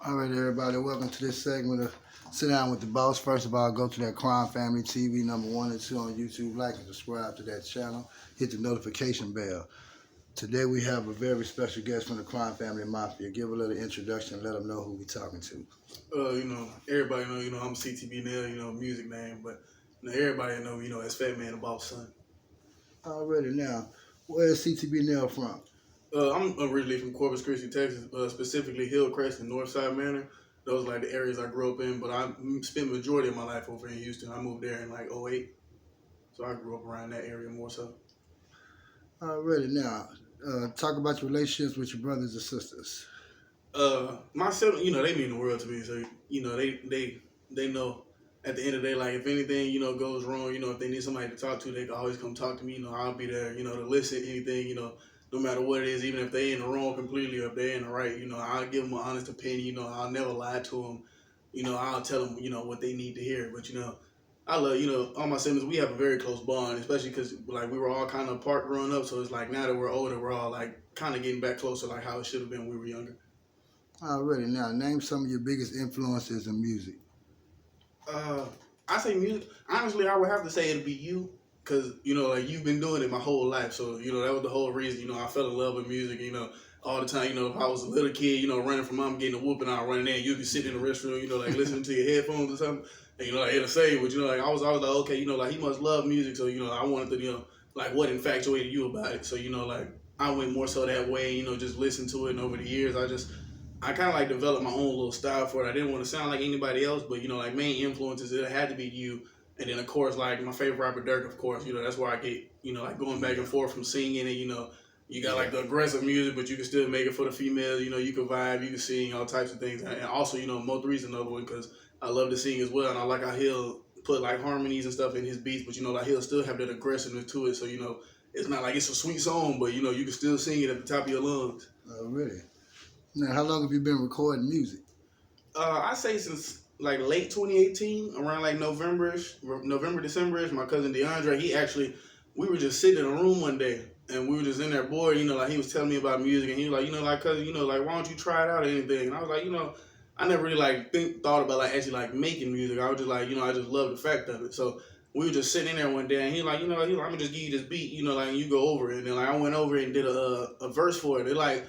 All right, everybody, welcome to this segment of Sit Down with the Boss. First of all, go to that Crime Family TV number 1 and 2 on YouTube. Like and subscribe to that channel. Hit the notification bell. Today we have a very special guest from the Crime Family Mafia. Give a little introduction and let them know who we're talking to. Everybody know, I'm CTB Nell, music name, but everybody know, as Fat Man, the boss son. Already now, where is CTB Nell from? I'm originally from Corpus Christi, Texas, specifically Hillcrest and Northside Manor. Those are like the areas I grew up in, but I spent the majority of my life over in Houston. I moved there in like '08, so I grew up around that area more so. Already now, talk about your relationships with your brothers and sisters. My siblings, they mean the world to me. So, they know at the end of the day, like if anything, goes wrong, if they need somebody to talk to, they can always come talk to me. I'll be there, to listen to anything, no matter what it is, even if they in the wrong completely or if they in the right, I'll give them an honest opinion, I'll never lie to them, I'll tell them, what they need to hear. But, I love, all my siblings, we have a very close bond, especially because, like, we were all kind of apart growing up. So it's like now that we're older, we're all, like, kind of getting back closer, like how it should have been when we were younger. Already now, name some of your biggest influences in music. I say music. Honestly, I would have to say it'd be you. Because, like, you've been doing it my whole life. So, that was the whole reason, I fell in love with music, all the time. If I was a little kid, running from mom, getting a whooping, I running in, you'd be sitting in the restroom, like, listening to your headphones or something. And, like, it'll say, but, like, I was like, okay, like, he must love music. So, I wanted to, like, what infatuated you about it? So, like, I went more so that way, just listen to it. And over the years, I kind of, like, developed my own little style for it. I didn't want to sound like anybody else, but, like, main influences, it had to be you. And then, of course, like, my favorite rapper, Durk, of course, that's where I get, like, going back and forth from singing and, you got, like, the aggressive music, but you can still make it for the females, you can vibe, you can sing, all types of things. And also, Mo 3's another one because I love to sing as well, and I like how he'll put, like, harmonies and stuff in his beats, but, like, he'll still have that aggressiveness to it, so, it's not like it's a sweet song, but, you can still sing it at the top of your lungs. Oh, really? Now, how long have you been recording music? I say since like late 2018, around like November, December-ish, my cousin DeAndre, we were just sitting in a room one day and we were just in there bored, like he was telling me about music and he was like, like, cousin, like, why don't you try it out or anything? And I was like, I never really like thought about like actually like making music. I was just like, I just love the fact of it. So we were just sitting in there one day and he like, I'm gonna just give you this beat, like, and you go over it. And then like I went over it and did a verse for it. They like,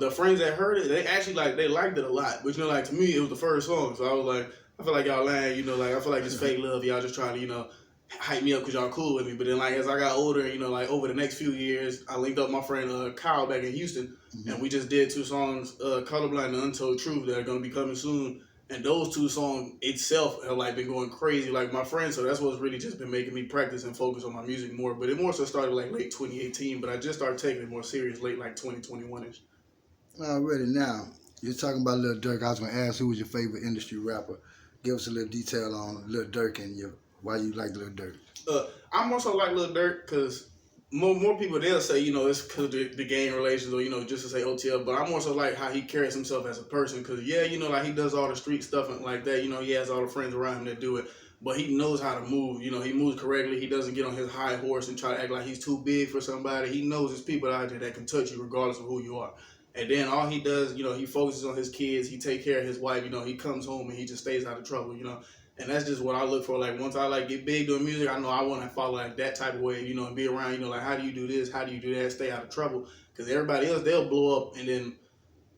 the friends that heard it, they actually like they liked it a lot. But like to me, it was the first song, so I was like, I feel like y'all lying, like I feel like it's fake love. Y'all just trying to hype me up because y'all cool with me. But then like as I got older, like over the next few years, I linked up my friend Kyle back in Houston, and we just did 2 songs, Colorblind and Untold Truth, that are gonna be coming soon. And those 2 songs itself have like been going crazy, like my friends. So that's what's really just been making me practice and focus on my music more. But it more so started like late 2018, but I just started taking it more serious late like 2021ish. Already now, you're talking about Lil Durk. I was going to ask who was your favorite industry rapper. Give us a little detail on Lil Durk and why you like Lil Durk. I more so like Lil Durk because more people, they'll say, it's because of the gang relations or, just to say OTL. But I more so like how he carries himself as a person because, like he does all the street stuff and like that. He has all the friends around him that do it. But he knows how to move. He moves correctly. He doesn't get on his high horse and try to act like he's too big for somebody. He knows there's people out there that can touch you regardless of who you are. And then all he does, he focuses on his kids. He take care of his wife. He comes home and he just stays out of trouble, And that's just what I look for. Like, once I, like, get big doing music, I know I want to follow, like, that type of way, and be around, like, how do you do this? How do you do that? Stay out of trouble. Because everybody else, they'll blow up and then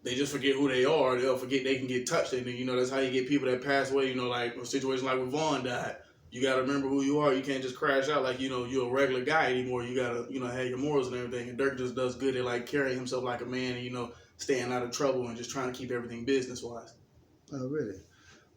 they just forget who they are. They'll forget they can get touched. And then, that's how you get people that pass away, like a situation like when Vaughn died. You got to remember who you are. You can't just crash out like, you're a regular guy anymore. You got to, have your morals and everything. And Durk just does good at, like, carrying himself like a man and, staying out of trouble and just trying to keep everything business-wise. Oh, really?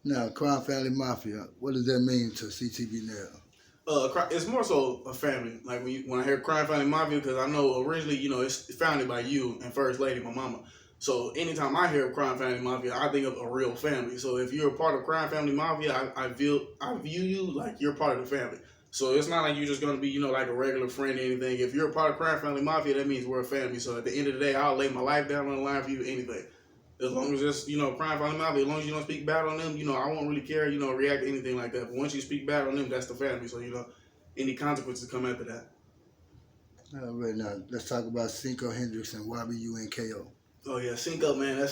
Now, Crime Family Mafia, what does that mean to CTB Nell? It's more so a family. Like, when I hear Crime Family Mafia, because I know originally, it's founded by you and First Lady, my mama. So anytime I hear Crime Family Mafia, I think of a real family. So if you're a part of Crime Family Mafia, I view you like you're part of the family. So it's not like you're just going to be, like a regular friend or anything. If you're a part of Crime Family Mafia, that means we're a family. So at the end of the day, I'll lay my life down on the line for you, anything. As long as it's, Crime Family Mafia, as long as you don't speak bad on them, I won't really care, react to anything like that. But once you speak bad on them, that's the family. So, any consequences come after that. All right, now, let's talk about Cinco, Hendrix, and ybun and KO. Oh, yeah, Cinco, man,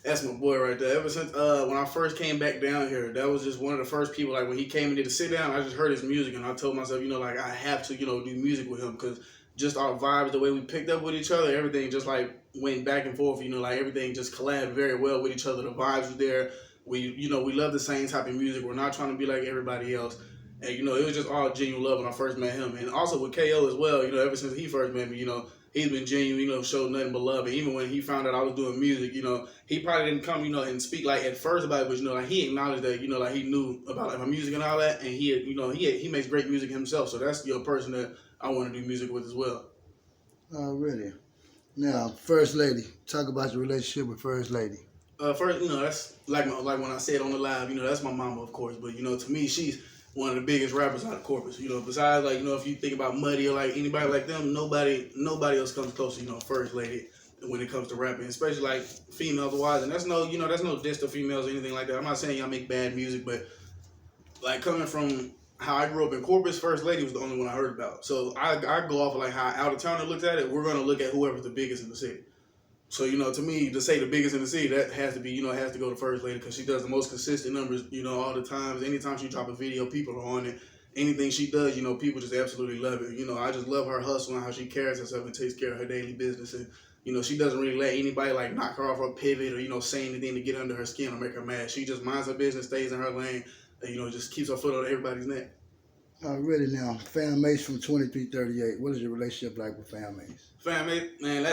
That's my boy right there. Ever since when I first came back down here, that was just one of the first people. Like when he came and did a sit down, I just heard his music and I told myself, like I have to, do music with him because just our vibes, the way we picked up with each other, everything just like went back and forth. Like everything just collabed very well with each other. The vibes were there. We love the same type of music. We're not trying to be like everybody else. And it was just all genuine love when I first met him, and also with KO as well. Ever since he first met me, he's been genuine, showed nothing but love. And even when he found out I was doing music, he probably didn't come, and speak like at first about it, but like he acknowledged that, like he knew about like my music and all that, and he makes great music himself. So that's your person that I want to do music with as well. Already. Now, First Lady, talk about your relationship with First Lady. First, that's like when I said on the live, that's my mama, of course. But to me, she's one of the biggest rappers out of Corpus. Besides like if you think about Muddy or like anybody like them, nobody else comes close to First Lady when it comes to rapping, especially like females wise. And that's no diss to females or anything like that. I'm not saying y'all make bad music, but like coming from how I grew up in Corpus, First Lady was the only one I heard about. So I go off of like how out of town looks at it. We're gonna look at whoever's the biggest in the city. So, to me, to say the biggest in the city, that has to be, has to go to First Lady because she does the most consistent numbers, all the time. Anytime she drop a video, people are on it. Anything she does, people just absolutely love it. I just love her hustle and how she carries herself and takes care of her daily business. And, she doesn't really let anybody, like, knock her off her pivot or, say anything to get under her skin or make her mad. She just minds her business, stays in her lane, and, just keeps her foot on everybody's neck. Already now, Fam Mace from 2338. What is your relationship like with Fam Mace? Fam Mace, man,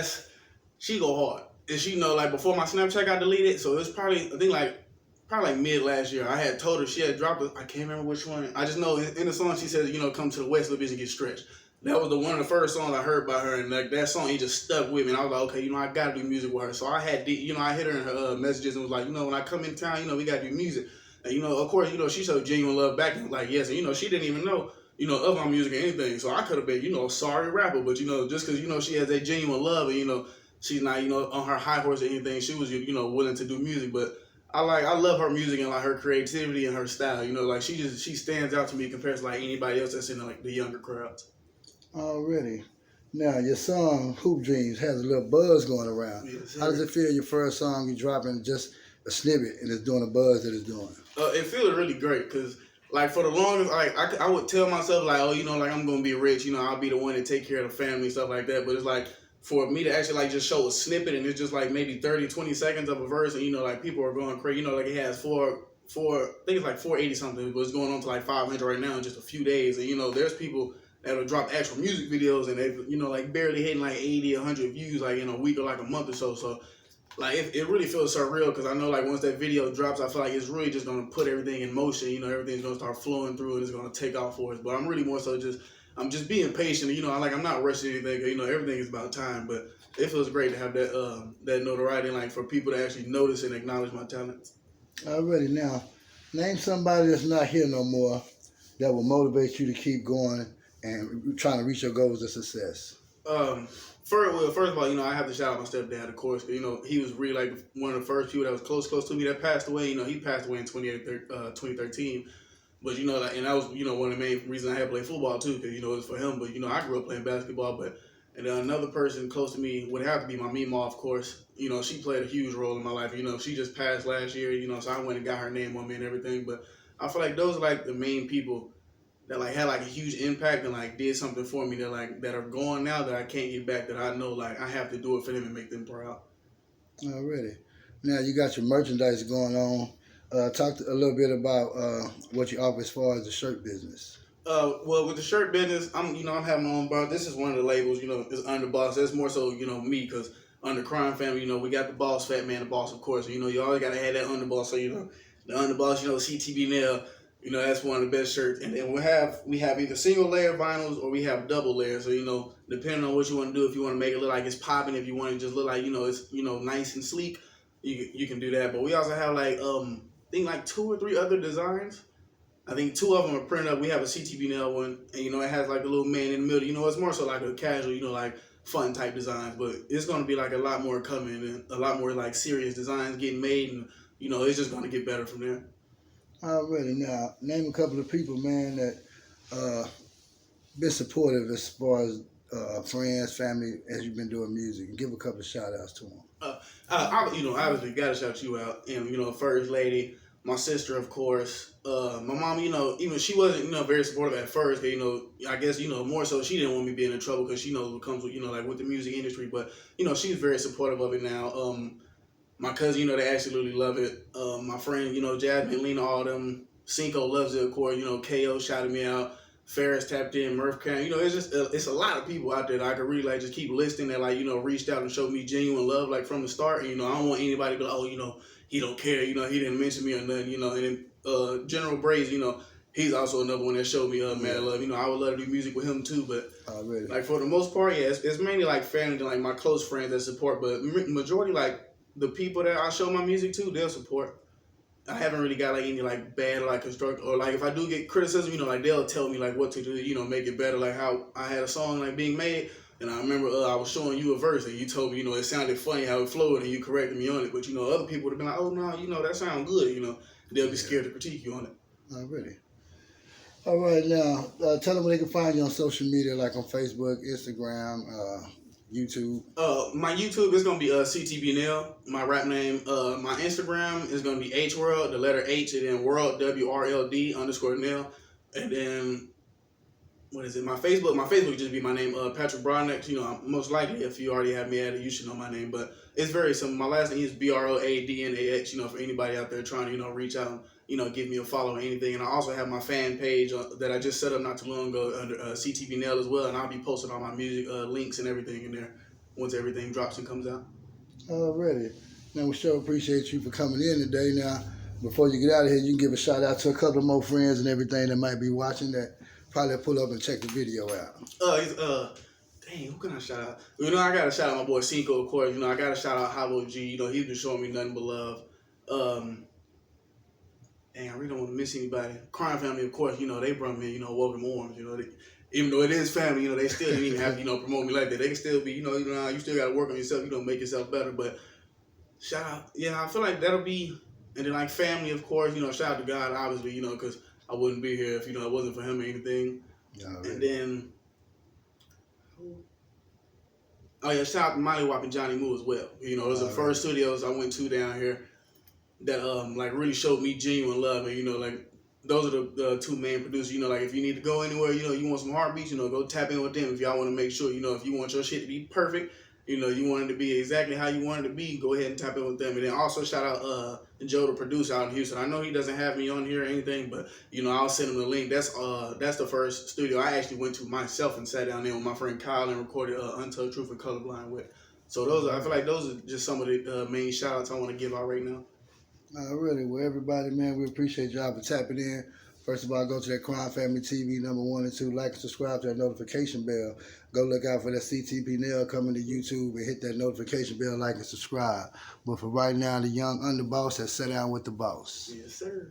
she go hard. And she like before my Snapchat got deleted, so it was probably like mid last year. I had told her she had dropped I can't remember which one. I just know in the song she says, come to the West, little bitch, and get stretched. That was one of the first songs I heard by her, and like that song, it just stuck with me. And I was like, okay, I gotta do music with her. So I had, I hit her in her messages and was like, when I come in town, we gotta do music. And of course, she showed genuine love back and like yes, and she didn't even know. Of my music or anything. So I could have been, a sorry rapper, but just because she has that genuine love and she's not, on her high horse or anything. She was, willing to do music, but I love her music and like her creativity and her style. Like she stands out to me compared to like anybody else that's in like the younger crowds. Already. Now your song Hoop Dreams has a little buzz going around. Yes, how does it feel? Your first song, you dropping just a snippet and it's doing the buzz that it's doing. It feels really great because. Like for the longest, like I would tell myself like, oh, like I'm gonna be rich, I'll be the one to take care of the family and stuff like that. But it's like for me to actually like just show a snippet and it's just like maybe 30, 20 seconds of a verse and like people are going crazy. Like it has I think it's like 480 something, but it's going on to like 500 right now in just a few days. And there's people that'll drop actual music videos and they like barely hitting like 80, 100 views like in a week or like a month or so. So. Like, it really feels surreal because I know, like, once that video drops, I feel like it's really just going to put everything in motion. Everything's going to start flowing through and it's going to take off for us. But I'm really more so I'm just being patient. I'm not rushing anything. Everything is about time. But it feels great to have that notoriety, like, for people to actually notice and acknowledge my talents. Already now, name somebody that's not here no more that will motivate you to keep going and trying to reach your goals of success. First of all, I have to shout out my stepdad, of course. He was really like one of the first people that was close to me that passed away. He passed away in 2013. But, and that was, one of the main reasons I had played football, too, because, it was for him. But, I grew up playing basketball. And then another person close to me would have to be my Mima, of course. She played a huge role in my life. She just passed last year, so I went and got her name on me and everything. But I feel like those are, like, the main people that like had like a huge impact and like did something for me that are gone now that I can't get back, that I know like I have to do it for them and make them proud. Already. Now you got your merchandise going on. Talk a little bit about what you offer as far as the shirt business. Well, with the shirt business, I'm having my own bar. This is one of the labels, it's under Boss. That's more so, me, because under Crime Family, we got the Boss, Fat Man, the Boss, of course. You always got to have that underboss. So, the underboss, CTB Nell, that's one of the best shirts. And then we have either single layer vinyls or we have double layers. So, depending on what you want to do, if you want to make it look like it's popping, if you want to just look like, it's, nice and sleek, you can do that. But we also have like, I think like 2 or 3 other designs. I think 2 of them are printed up. We have a CTB Nell one, and it has like a little man in the middle. It's more so like a casual, like fun type designs. But it's gonna be like a lot more coming and a lot more like serious designs getting made, and it's just gonna get better from there. Already. Now, name a couple of people, man, that been supportive as far as friends, family, as you've been doing music, and give a couple of shout outs to them. Obviously got to shout you out, and First Lady, my sister, of course, my mom. Even she wasn't very supportive at first. But, I guess more so she didn't want me being in trouble because she knows what comes with like with the music industry. But she's very supportive of it now. My cousin, they absolutely love it. My friend, Jasmine, Lena, all them. Cinco loves it, of course. KO shouted me out. Ferris tapped in, Murph Cam. It's just it's a lot of people out there that I could really like just keep listing that reached out and showed me genuine love like from the start. And I don't want anybody to be like, oh, he don't care. He didn't mention me or nothing. And then General Braze, he's also another one that showed me mad love. I would love to do music with him too, but really? like for the most part, yeah, it's mainly like family and like my close friends that support. But majority like the people that I show my music to, they'll support. I haven't really got like any like bad like construct or like if I do get criticism, like they'll tell me like what to do, make it better. Like how I had a song like being made, and I remember I was showing you a verse and you told me it sounded funny how it flowed and you corrected me on it. But other people would have been like, oh no, that sounds good. They'll be scared to critique you on it. Really? All right, now tell them where they can find you on social media, like on Facebook, Instagram, YouTube. My YouTube is gonna be CTB Nell, my rap name. My Instagram is gonna be HWorld, the letter H, and then World WRLD_Nell, and then what is it? My Facebook would just be my name, Patrick Broadneck. Most likely if you already have me added, you should know my name. But it's very simple. My last name is BROADNAX. For anybody out there trying to reach out, give me a follow or anything. And I also have my fan page that I just set up not too long ago under CTB Nell as well. And I'll be posting all my music links and everything in there once everything drops and comes out. Already. Now we sure appreciate you for coming in today. Now, before you get out of here, you can give a shout out to a couple of more friends and everything that might be watching that probably pull up and check the video out. Dang, who can I shout out? I gotta shout out my boy Cinco, of course. I gotta shout out Havo G. He's been showing me nothing but love. Dang, I really don't want to miss anybody. Crime Family, of course. They brought me, welcome arms. Even though it is family, they still didn't even have to, promote me like that. They can still be, you still gotta work on yourself. Make yourself better. But shout out, yeah, I feel like that'll be, and then like family, of course. Shout out to God, obviously, because I wouldn't be here if it wasn't for him or anything. Really. And then, shout out to Molly Wop and Johnny Moo as well. It was the first studios I went to down here that like really showed me genuine love. And like those are the two main producers. Like if you need to go anywhere, you want some heartbeats, go tap in with them. If y'all want to make sure, if you want your shit to be perfect, you want it to be exactly how you want it to be, go ahead and tap in with them. And then also shout out Joe, the producer out in Houston. I know he doesn't have me on here or anything, but I'll send him the link. That's the first studio I actually went to myself and sat down there with my friend Kyle and recorded Untold Truth and Colorblind with. So I feel like those are just some of the main shout outs I want to give out right now. Really, well, everybody, man, we appreciate y'all for tapping in. First of all, go to that Crime Family TV number 1 and 2. Like and subscribe to that notification bell. Go look out for that CTB Nell coming to YouTube and hit that notification bell, like and subscribe. But for right now, the young underboss has sat down with the boss. Yes, sir.